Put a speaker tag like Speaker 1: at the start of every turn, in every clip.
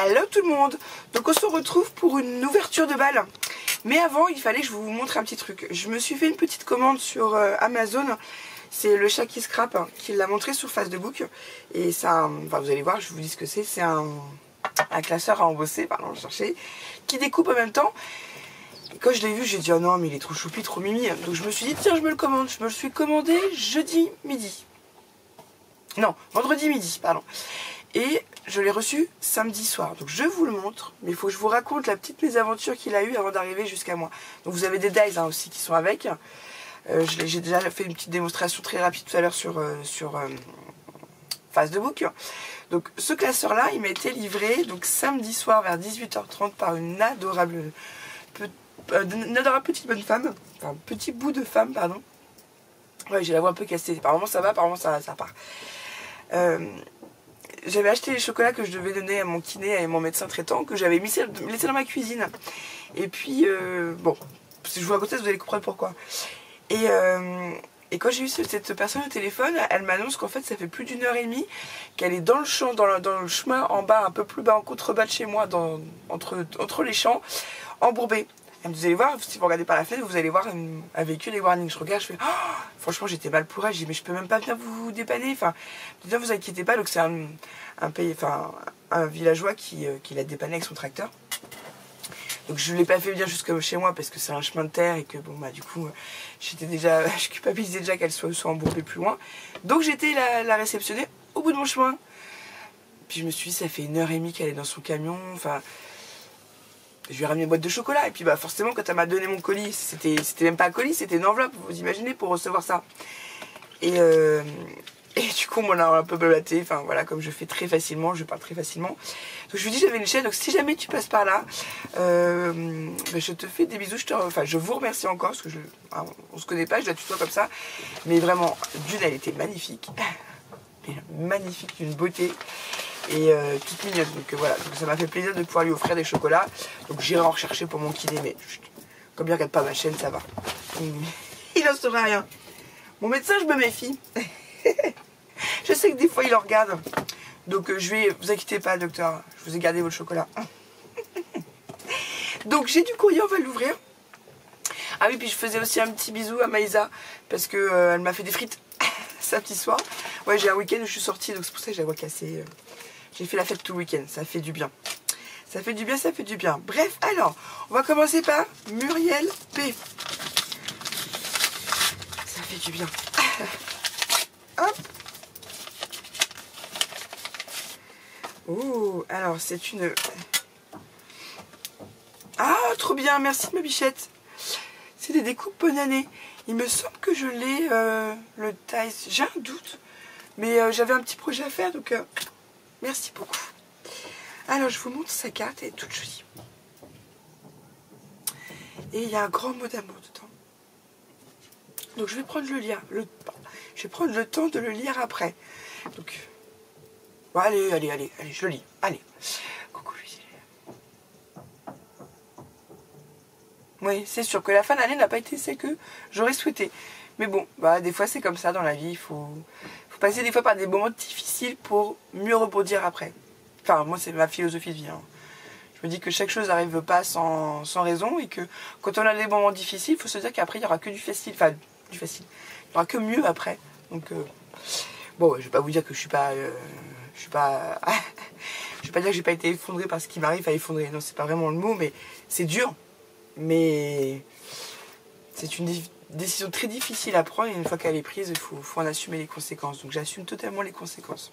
Speaker 1: Hello tout le monde. Donc on se retrouve pour une ouverture de bal. Mais avant il fallait que je vous montre un petit truc. Je me suis fait une petite commande sur Amazon. C'est le chat qui scrape qui l'a montré sur Facebook. Et ça, enfin, vous allez voir, je vous dis ce que c'est. C'est un classeur à embosser, pardon, je cherchais, qui découpe en même temps. Et quand je l'ai vu, j'ai dit oh non mais il est trop choupi, trop mimi. Donc je me suis dit tiens je me le commande. Je me le suis commandé jeudi midi. Non, vendredi midi, pardon. Et je l'ai reçu samedi soir. Donc je vous le montre, mais il faut que je vous raconte la petite mésaventure qu'il a eue avant d'arriver jusqu'à moi. Donc vous avez des dies aussi qui sont avec. J'ai déjà fait une petite démonstration très rapide tout à l'heure sur Facebook. Donc ce classeur là, il m'a été livré donc samedi soir vers 18h30 par une adorable petite bonne femme. Enfin petit bout de femme, pardon. Ouais, j'ai la voix un peu cassée. Par moments ça va, par moments ça part. J'avais acheté les chocolats que je devais donner à mon kiné et à mon médecin traitant, que j'avais laissé dans ma cuisine. Et puis, bon, si je vous raconte ça, vous allez comprendre pourquoi. Et quand j'ai eu cette personne au téléphone, elle m'annonce qu'en fait, ça fait plus d'1h30 qu'elle est dans le champ, dans le chemin en bas, un peu plus bas, en contrebas de chez moi, entre les champs, embourbée. Elle me dit, vous allez voir, si vous regardez par la fenêtre, vous allez voir un véhicule et warning. Je regarde, je fais, oh, franchement, j'étais mal pour elle. Je dis, mais je peux même pas venir vous dépanner. Enfin, ne vous inquiétez pas. Donc, c'est un villageois qui l'a dépanné avec son tracteur. Donc, je ne l'ai pas fait venir jusque chez moi parce que c'est un chemin de terre et que, bon, bah, du coup, je culpabilisais déjà qu'elle soit embourbée plus loin. Donc, j'ai été la réceptionner au bout de mon chemin. Puis, je me suis dit, ça fait 1h30 qu'elle est dans son camion. Enfin. Je lui ai ramené une boîte de chocolat et puis bah forcément quand elle m'a donné mon colis, c'était même pas un colis, c'était une enveloppe, vous imaginez, pour recevoir ça. Et du coup on m'en a un peu blablaté, enfin voilà, comme je fais très facilement, je parle très facilement. Donc je lui dis j'avais une chaîne, donc si jamais tu passes par là, bah, je te fais des bisous, je vous remercie encore, parce que on se connaît pas, je la tutoie comme ça. Mais vraiment, d'une elle était magnifique, magnifique, d'une beauté. Et toute mignonne, donc voilà, donc ça m'a fait plaisir de pouvoir lui offrir des chocolats. Donc j'irai en rechercher pour mon kiné, mais comme il regarde pas ma chaîne, ça va. Il n'en saura rien. Mon médecin, je me méfie. Je sais que des fois il en regarde. Donc vous inquiétez pas docteur, je vous ai gardé votre chocolat. Donc j'ai du courrier, on va l'ouvrir. Ah oui, puis je faisais aussi un petit bisou à Maïsa, parce que elle m'a fait des frites samedi soir. Ouais, j'ai un week-end où je suis sortie, donc c'est pour ça que j'ai la voix cassée. J'ai fait la fête tout le week-end, ça fait du bien. Ça fait du bien, ça fait du bien. Bref, alors, on va commencer par Muriel P. Ça fait du bien. Hop. Oh, alors c'est une... Ah, trop bien, merci ma bichette. C'est des découpes bonne année. Il me semble que je l'ai, le taille. J'ai un doute. Mais j'avais un petit projet à faire, donc... merci beaucoup. Alors, je vous montre sa carte, elle est toute jolie. Et il y a un grand mot d'amour dedans. Donc, je vais prendre je vais prendre le temps de le lire après. Donc, bon, allez, je le lis. Allez. Coucou, Lucie. Oui, c'est sûr que la fin de l'année n'a pas été celle que j'aurais souhaité. Mais bon, bah, des fois, c'est comme ça dans la vie. Il faut passer des fois par des moments difficiles pour mieux rebondir après. Enfin, moi, c'est ma philosophie de vie. Hein. Je me dis que chaque chose n'arrive pas sans raison et que quand on a des moments difficiles, il faut se dire qu'après, il n'y aura que du facile. Enfin, du facile. Il n'y aura que mieux après. Donc, bon, je vais pas vous dire que je suis pas... je vais pas dire que j'ai pas été effondrée par ce qui m'arrive à effondrer. Non, c'est pas vraiment le mot, mais c'est dur. Mais c'est une décision très difficile à prendre et une fois qu'elle est prise, il faut en assumer les conséquences. Donc j'assume totalement les conséquences.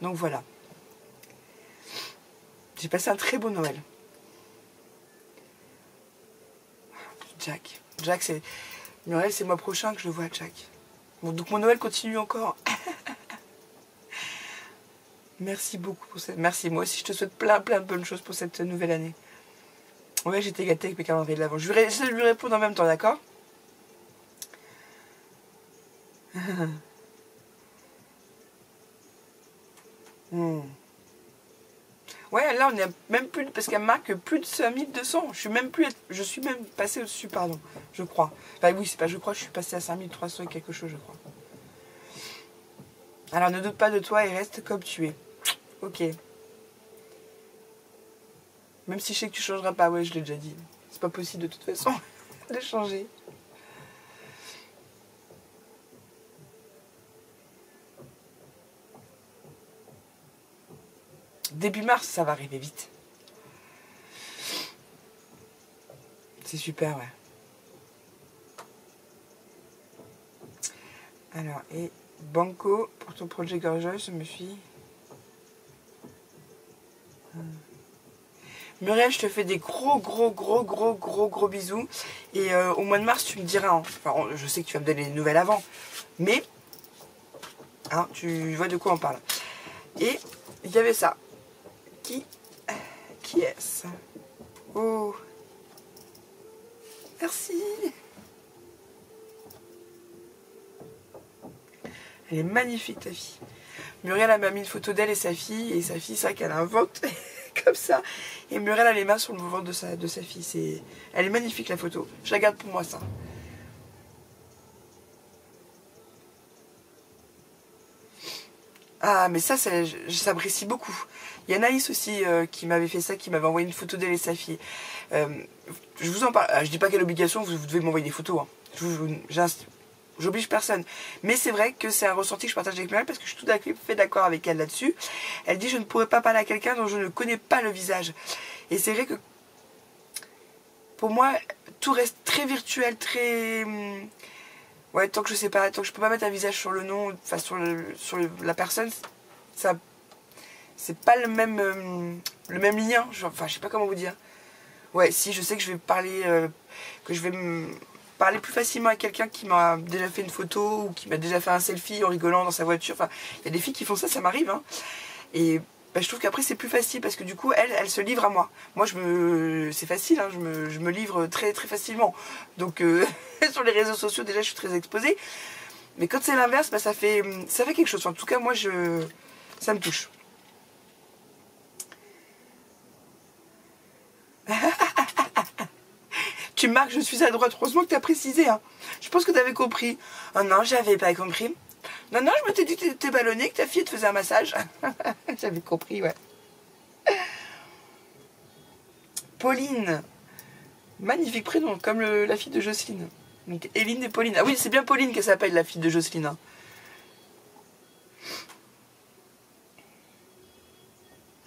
Speaker 1: Donc voilà. J'ai passé un très beau Noël. Jack. Jack, c'est... Noël, c'est le mois prochain que je le vois, Jack. Bon, donc mon Noël continue encore. Merci beaucoup pour cette... Merci, moi aussi, je te souhaite plein de bonnes choses pour cette nouvelle année. Ouais, j'étais gâtée avec mes calendriers de l'avant. Je vais essayer de lui répondre en même temps, d'accord? Ouais, là on est même plus, parce qu'elle marque plus de 5200. Je suis même passée au-dessus, pardon, je crois. Enfin oui, c'est pas je crois, je suis passée à 5300 et quelque chose, je crois. Alors ne doute pas de toi et reste comme tu es. Ok. Même si je sais que tu changeras pas, ouais, je l'ai déjà dit. C'est pas possible de toute façon de changer. Début mars, ça va arriver vite. C'est super, ouais. Alors, et Banco, pour ton projet Gorgeous, je me suis... Muriel, je te fais des gros bisous. Et au mois de mars, tu me diras. Hein. Enfin, je sais que tu vas me donner des nouvelles avant. Mais, hein, tu vois de quoi on parle. Et il y avait ça. Qui est-ce? Oh. Merci. Elle est magnifique, ta fille. Muriel, elle m'a mis une photo d'elle et sa fille. Et sa fille, c'est vrai qu'elle invente comme ça. Et Muriel a les mains sur le ventre de sa fille. Elle est magnifique, la photo. Je la garde pour moi, ça. Ah, mais ça j'apprécie beaucoup. Il y a Naïs aussi qui m'avait fait ça, qui m'avait envoyé une photo d'elle et sa fille. Je vous en parle. Je dis pas quelle obligation, vous devez m'envoyer des photos. Hein. J'oblige personne. Mais c'est vrai que c'est un ressenti que je partage avec Muriel parce que je suis tout à fait d'accord avec elle là-dessus. Elle dit: je ne pourrais pas parler à quelqu'un dont je ne connais pas le visage. Et c'est vrai que pour moi, tout reste très virtuel, très... Ouais, tant que je sais pas, tant que je peux pas mettre un visage sur le nom, enfin sur la personne, ça, c'est pas le même lien. Enfin, je sais pas comment vous dire. Ouais, si, je sais que je vais parler, parler plus facilement à quelqu'un qui m'a déjà fait une photo ou qui m'a déjà fait un selfie en rigolant dans sa voiture. Enfin, il y a des filles qui font ça, ça m'arrive. Hein. Et bah, je trouve qu'après c'est plus facile parce que du coup elle se livre à moi. Moi c'est facile, hein, je me livre très facilement. Donc sur les réseaux sociaux déjà je suis très exposée. Mais quand c'est l'inverse, bah, ça fait quelque chose. En tout cas moi ça me touche. Tu marques, je suis à droite. Heureusement que tu as précisé. Hein. Je pense que tu avais compris. Oh non, j'avais pas compris. Non, je m'étais dit que tu étais ballonnée, que ta fille te faisait un massage. J'avais compris, ouais. Pauline. Magnifique prénom, comme la fille de Jocelyne. Donc, Éline et Pauline. Ah oui, c'est bien Pauline qui s'appelle, la fille de Jocelyne.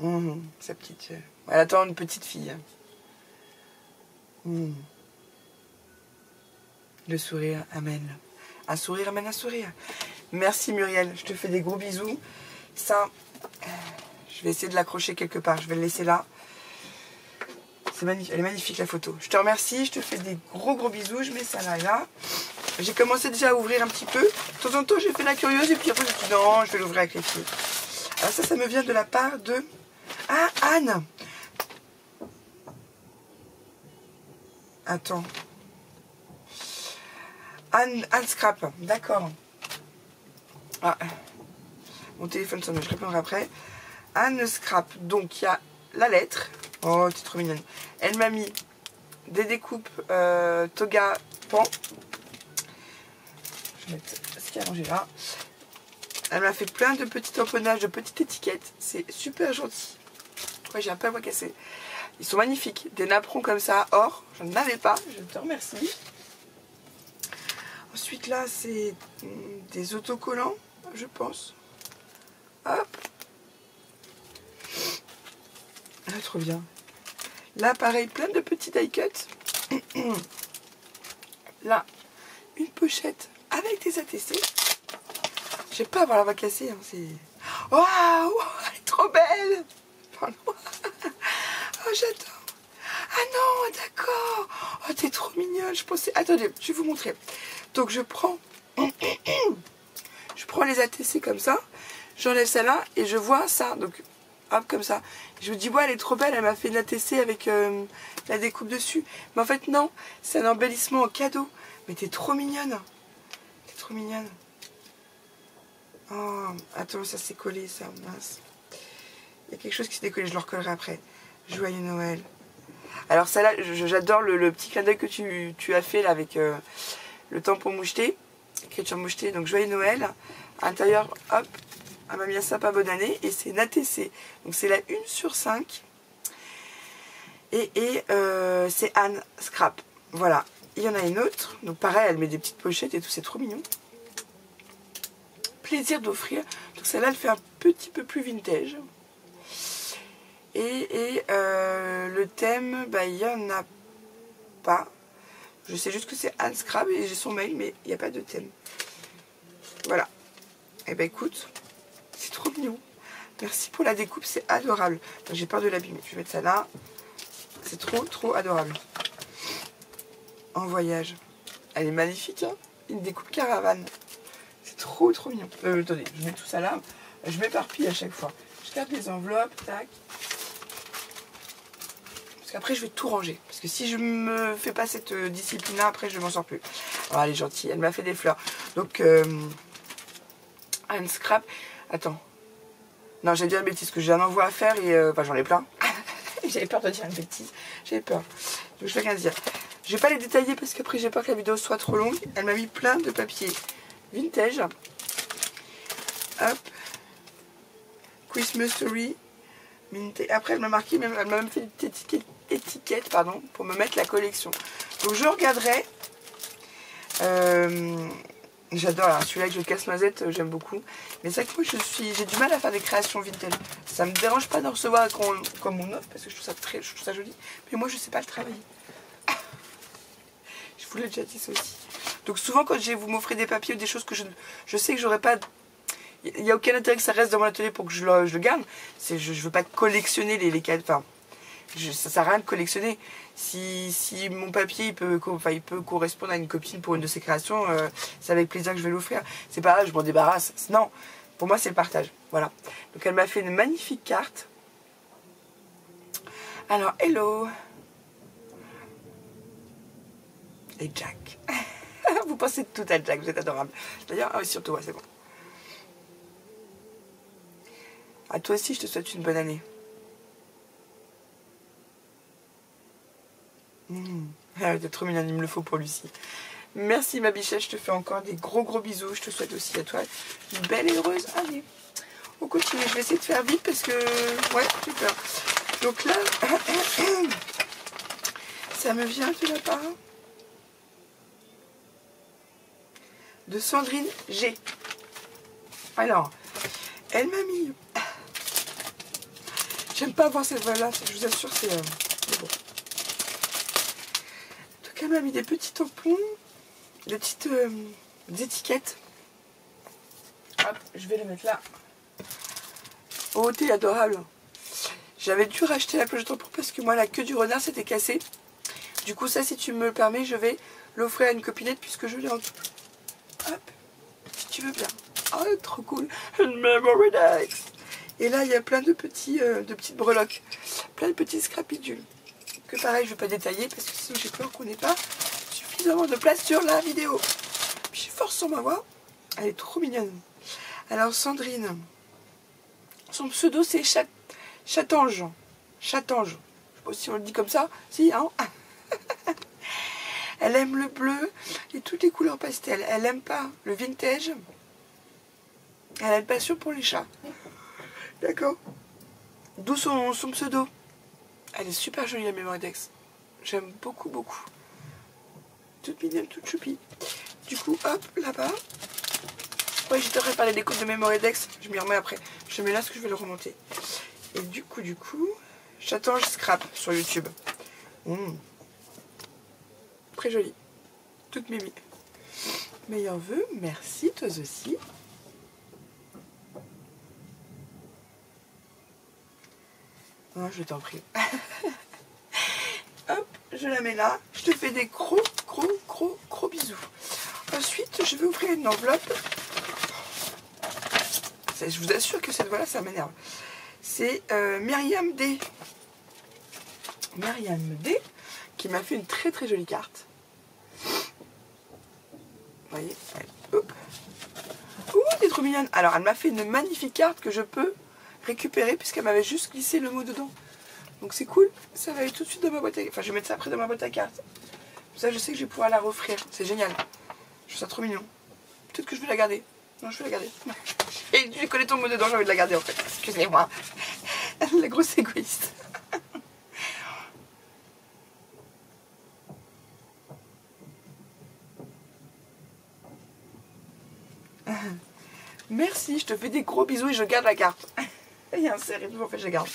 Speaker 1: Hein. Sa petite... Elle attend une petite fille. Le sourire amène. Un sourire amène un sourire. Merci Muriel, je te fais des gros bisous. Ça, je vais essayer de l'accrocher quelque part. Je vais le laisser là. C'est magnifique, elle est magnifique la photo. Je te remercie, je te fais des gros bisous. Je mets ça là et là. J'ai commencé déjà à ouvrir un petit peu. De temps en temps, j'ai fait la curieuse et puis après, je me suis dit non, je vais l'ouvrir avec les filles. Alors ça me vient de la part de... Ah, Anne. Attends. Anne Scrap, d'accord. Ah, mon téléphone sonne, je répondrai après. Anne Scrap, donc il y a la lettre. Oh, c'est trop mignonne. Elle m'a mis des découpes toga pan. Je vais mettre ce qu'il y a rangé là. Elle m'a fait plein de petits tamponnages, de petites étiquettes. C'est super gentil. Ouais, j'ai un peu à voix cassée. Ils sont magnifiques. Des napperons comme ça, or. Je n'en avais pas. Je te remercie. Ensuite, là, c'est des autocollants, je pense. Hop. Ah, trop bien. Là, pareil, plein de petits die cuts. Là, une pochette avec des ATC. Je vais pas avoir la voix cassée. Hein, c'est... Waouh, elle est trop belle. Pardon. Oh, j'adore. Ah non, d'accord. Oh, t'es trop mignonne. Je pensais... Attendez, je vais vous montrer. Donc, je prends les ATC comme ça. J'enlève celle-là et je vois ça. Donc, hop, comme ça. Je me dis, ouais, elle est trop belle. Elle m'a fait une ATC avec la découpe dessus. Mais en fait, non. C'est un embellissement en cadeau. Mais t'es trop mignonne. T'es trop mignonne. Oh, attends, ça s'est collé, ça. Mince. Il y a quelque chose qui s'est décollé. Je le recollerai après. Joyeux Noël. Alors, celle-là, j'adore le petit clin d'œil que tu as fait là avec le tampon moucheté. Écriture mouchetée. Donc, Joyeux Noël. À l'intérieur, hop. Elle m'a mis un sapin bonne année. Et c'est une ATC. Donc, c'est la 1/5. c'est Anne Scrap. Voilà. Il y en a une autre. Donc pareil, elle met des petites pochettes et tout, c'est trop mignon. Plaisir d'offrir. Donc celle-là, elle fait un petit peu plus vintage. Le thème, bah, il n'y en a pas. Je sais juste que c'est Anne Scrap et j'ai son mail, mais il n'y a pas de thème. Voilà. Et ben écoute, c'est trop mignon. Merci pour la découpe, c'est adorable. J'ai peur de l'abîmer. Je vais mettre ça là. C'est trop adorable. En voyage. Elle est magnifique, hein. Une découpe caravane. C'est trop mignon. Attendez, je mets tout ça là. Je m'éparpille à chaque fois. Je garde les enveloppes, tac. Parce qu'après je vais tout ranger. Parce que si je me fais pas cette discipline-là, après je m'en sors plus. Alors elle est gentille, elle m'a fait des fleurs. Donc, Anne Scrap. Attends. Non, j'ai dit une bêtise, que j'ai un envoi à faire et enfin j'en ai plein. J'avais peur de dire une bêtise. J'avais peur. Donc je vais rien dire. Je vais pas les détailler parce qu'après j'ai peur que la vidéo soit trop longue. Elle m'a mis plein de papiers vintage. Hop. Christmas Story. Après elle m'a marqué, elle m'a même fait une petite étiquette pardon, pour me mettre la collection. Donc je regarderai. J'adore, celui-là que je casse noisette, j'aime beaucoup. Mais c'est vrai que moi j'ai du mal à faire des créations vintage. Ça me dérange pas d'en recevoir comme on offre parce que je trouve ça joli. Mais moi je sais pas le travailler. Je vous l'ai déjà dit ça aussi. Donc souvent quand vous m'offrez des papiers ou des choses que je sais que j'aurais pas... Il n'y a aucun intérêt que ça reste dans mon atelier pour que je le garde. Je veux pas collectionner les cadeaux. Enfin, ça sert à rien de collectionner. Si mon papier il peut correspondre à une copine pour une de ses créations, c'est avec plaisir que je vais l'offrir. C'est pas grave, je m'en débarrasse. Non, pour moi c'est le partage. Voilà. Donc elle m'a fait une magnifique carte. Alors, hello. Et Jack. Vous pensez tout à Jack, vous êtes adorable. D'ailleurs, ah oui, surtout, ouais, c'est bon. À toi aussi, je te souhaite une bonne année. Ah, t'es trop mignonne, il me le faut pour Lucie. Merci ma bichette, je te fais encore des gros bisous. Je te souhaite aussi à toi une belle et heureuse année. On continue, je vais essayer de faire vite parce que... Ouais, j'ai peur. Donc là, ça me vient de la part de Sandrine G. Alors, elle m'a mis... J'aime pas voir cette voix-là, je vous assure, c'est bon. Donc elle m'a mis des petits tampons, des petites étiquettes. Hop, je vais les mettre là. Oh, t'es adorable. J'avais dû racheter la cloche de tampon parce que moi, la queue du renard s'était cassée. Du coup, ça, si tu me le permets, je vais l'offrir à une copinette puisque je l'ai en tout. Hop, si tu veux bien. Oh, trop cool. Une memory dex. Et là, il y a plein de petites breloques. Plein de petits scrapidules. Que pareil, je ne vais pas détailler parce que sinon j'ai peur qu'on n'ait pas suffisamment de place sur la vidéo. Puis je force sur ma voix. Elle est trop mignonne. Alors, Sandrine. Son pseudo, c'est Chatange. Chatange. Je sais pas si on le dit comme ça. Si, hein. Elle aime le bleu et toutes les couleurs pastel. Elle aime pas le vintage. Elle a une passion pour les chats. D'accord. D'où son pseudo. Elle est super jolie la mémoire Dex. J'aime beaucoup. Toute mignonne, toute choupie. Du coup, hop, là-bas. Ouais, j'étais en train de parler des coupes de mémoire Dex. Je m'y remets après. Je mets là parce que je vais le remonter. Et du coup, Chatange Scrap sur YouTube. Très jolie. Toute mimi. Meilleurs vœux, merci, toi aussi. Non, je t'en prie. Hop, je la mets là. Je te fais des gros bisous. Ensuite, je vais ouvrir une enveloppe. Je vous assure que cette voix-là, ça m'énerve. C'est Myriam D. Myriam D. Qui m'a fait une très jolie carte. Vous voyez, hop. Ouh, elle est trop mignonne. Alors, elle m'a fait une magnifique carte que je peux récupérer puisqu'elle m'avait juste glissé le mot dedans. Donc c'est cool, ça va aller tout de suite dans ma boîte à... Enfin je vais mettre ça après dans ma boîte à cartes. Comme ça je sais que je vais pouvoir la refaire, c'est génial. Je trouve ça trop mignon. Peut-être que je vais la garder. Non, je vais la garder. Et je connais ton mot dedans, j'ai envie de la garder en fait. Excusez-moi. La grosse égoïste. Merci, je te fais des gros bisous et je garde la carte. Il y a un serré, en fait je garde.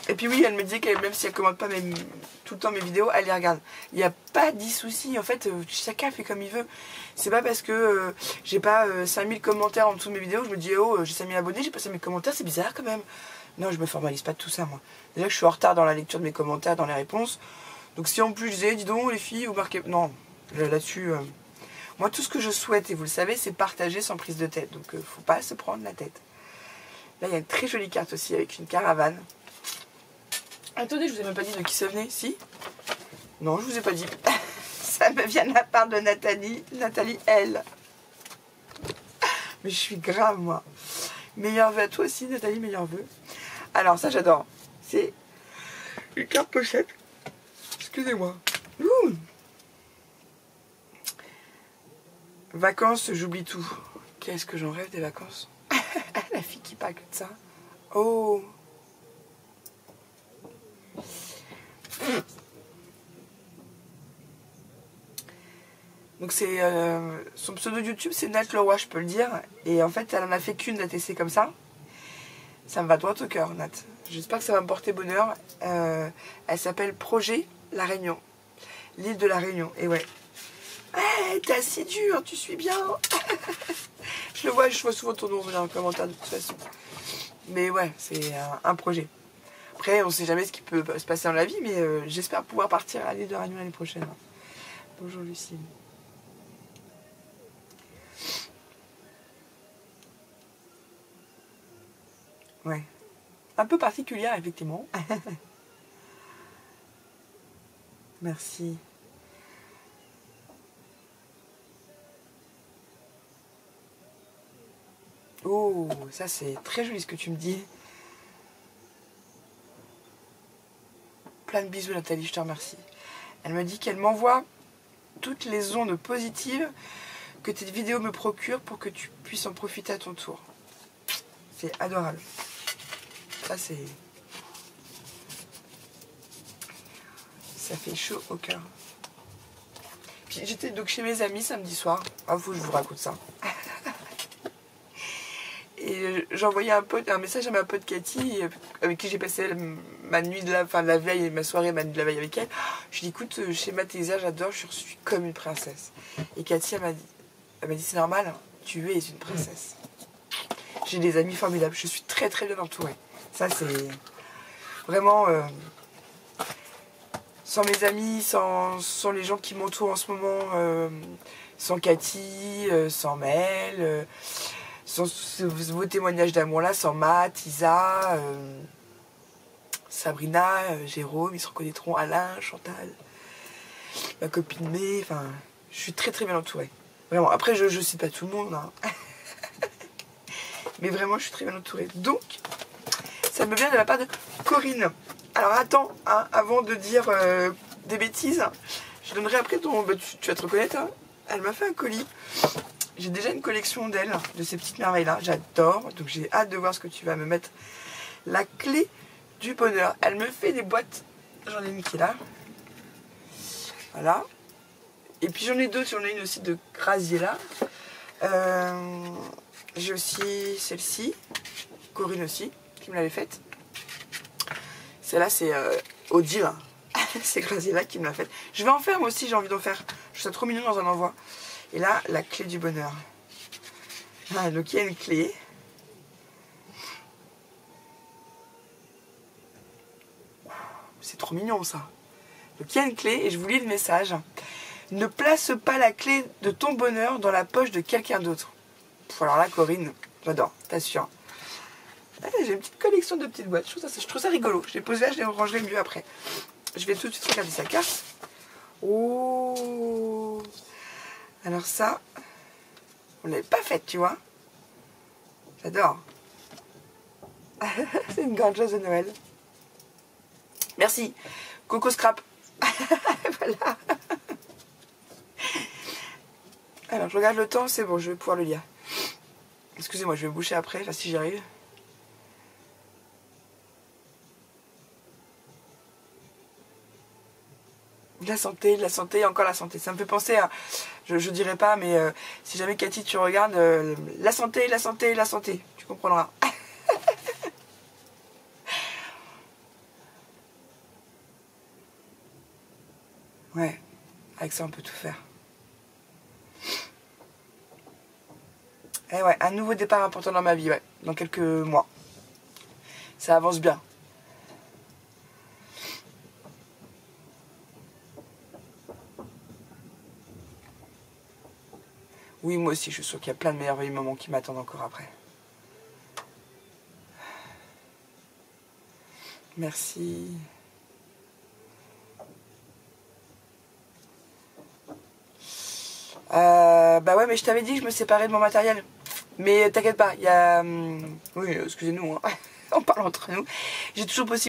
Speaker 1: Et puis oui, elle me dit que même si elle commande pas tout le temps mes vidéos, elle les regarde. Il n'y a pas 10 soucis, en fait, chacun fait comme il veut. C'est pas parce que j'ai pas 5000 commentaires en dessous de mes vidéos, je me dis oh j'ai 5000 abonnés, j'ai pas 5000 commentaires, c'est bizarre quand même. Non, je me formalise pas de tout ça moi. Déjà que je suis en retard dans la lecture de mes commentaires, dans les réponses. Donc si en plus je disais, dis donc les filles, vous marquez... Non, là-dessus... Moi tout ce que je souhaite, et vous le savez, c'est partager sans prise de tête. Donc faut pas se prendre la tête. Là il y a une très jolie carte aussi avec une caravane. Attendez, je vous ai même pas dit de qui ça venait, si? Non, je vous ai pas dit. Ça me vient de la part de Nathalie L. Mais je suis grave moi. Meilleurs vœux à toi aussi Nathalie, meilleurs vœux. Alors ça j'adore. C'est une carte pochette. Excusez-moi. Vacances, j'oublie tout. Qu'est-ce que j'en rêve des vacances. La fille qui parle que de ça. Oh. Donc c'est son pseudo YouTube, c'est Nat Leroy, je peux le dire. Et en fait, elle en a fait qu'une d'ATC comme ça. Ça me va droit au cœur, Nat. J'espère que ça va me porter bonheur. Elle s'appelle Projet La Réunion. L'île de la Réunion. Et ouais. Hey, t'es assez dur, tu suis bien. je vois souvent ton nom dans les commentaires de toute façon. Mais ouais, c'est un projet. Après, on sait jamais ce qui peut se passer dans la vie, mais j'espère pouvoir partir à l'île de la Réunion l'année prochaine. Bonjour Lucille. Ouais. Un peu particulière, effectivement. Merci. Oh, ça c'est très joli ce que tu me dis. Plein de bisous Nathalie, je te remercie. Elle me dit qu'elle m'envoie toutes les ondes positives que tes vidéos me procurent pour que tu puisses en profiter à ton tour. C'est adorable. Ça c'est... Ça fait chaud au cœur. Puis j'étais donc chez mes amis samedi soir. Ah, faut que je vous raconte ça. Et j'envoyais un message à ma pote Cathy, avec qui j'ai passé ma nuit de la veille, ma soirée, ma nuit de la veille avec elle. Je lui ai dit, écoute, chez Mathésia, j'adore, je suis comme une princesse. Et Cathy, elle m'a dit, c'est normal, tu es une princesse. J'ai des amis formidables, je suis très très bien entourée. Ça, c'est vraiment... sans mes amis, sans les gens qui m'entourent en ce moment, sans Cathy, sans Mel... sans vos témoignages d'amour là, sans Matt, Isa, Sabrina, Jérôme, ils se reconnaîtront, Alain, Chantal, ma copine May, enfin, je suis très très bien entourée. Vraiment, après je cite pas tout le monde, hein. Mais vraiment je suis très bien entourée. Donc, ça me vient de la part de Corinne. Alors attends, hein, avant de dire des bêtises, je donnerai après ton... Bah, tu vas te reconnaître, hein. Elle m'a fait un colis. J'ai déjà une collection d'elle, de ces petites merveilles-là. J'adore. Donc j'ai hâte de voir ce que tu vas me mettre. La clé du bonheur. Elle me fait des boîtes. J'en ai une qui est là. Voilà. Et puis j'en ai d'autres. J'en ai une aussi de Graziella. J'ai aussi celle-ci. Corinne aussi, qui me l'avait faite. Celle-là, c'est Odile. C'est Graziella qui me l'a faite. Je vais en faire moi aussi, j'ai envie d'en faire. Je trouve ça trop mignon dans un envoi. Et là, la clé du bonheur. Ah, donc il y a une clé. C'est trop mignon ça. Donc il y a une clé et je vous lis le message. Ne place pas la clé de ton bonheur dans la poche de quelqu'un d'autre. Alors là, Corinne, j'adore, t'assures. J'ai une petite collection de petites boîtes. Je trouve ça rigolo. Je les poserai là, je les rangerai mieux après. Je vais tout de suite regarder sa carte. Oh! Alors ça, on l'avait pas faite, tu vois. J'adore. C'est une grande chose de Noël. Merci. Coco Scrap. Voilà. Alors, je regarde le temps, c'est bon, je vais pouvoir le lire. Excusez-moi, je vais me boucher après, enfin si j'y arrive. De la santé, encore la santé. Ça me fait penser à... Je dirais pas, mais si jamais Cathy tu regardes, la santé, la santé, la santé, tu comprendras. Ouais, avec ça on peut tout faire. Et ouais, un nouveau départ important dans ma vie, ouais, dans quelques mois. Ça avance bien. Oui, moi aussi, je suis sûre qu'il y a plein de merveilleux moments qui m'attendent encore après. Merci. Bah ouais, mais je t'avais dit que je me séparais de mon matériel. Mais t'inquiète pas, il y a... oui, excusez-nous, hein. On parle entre nous. J'ai toujours possible.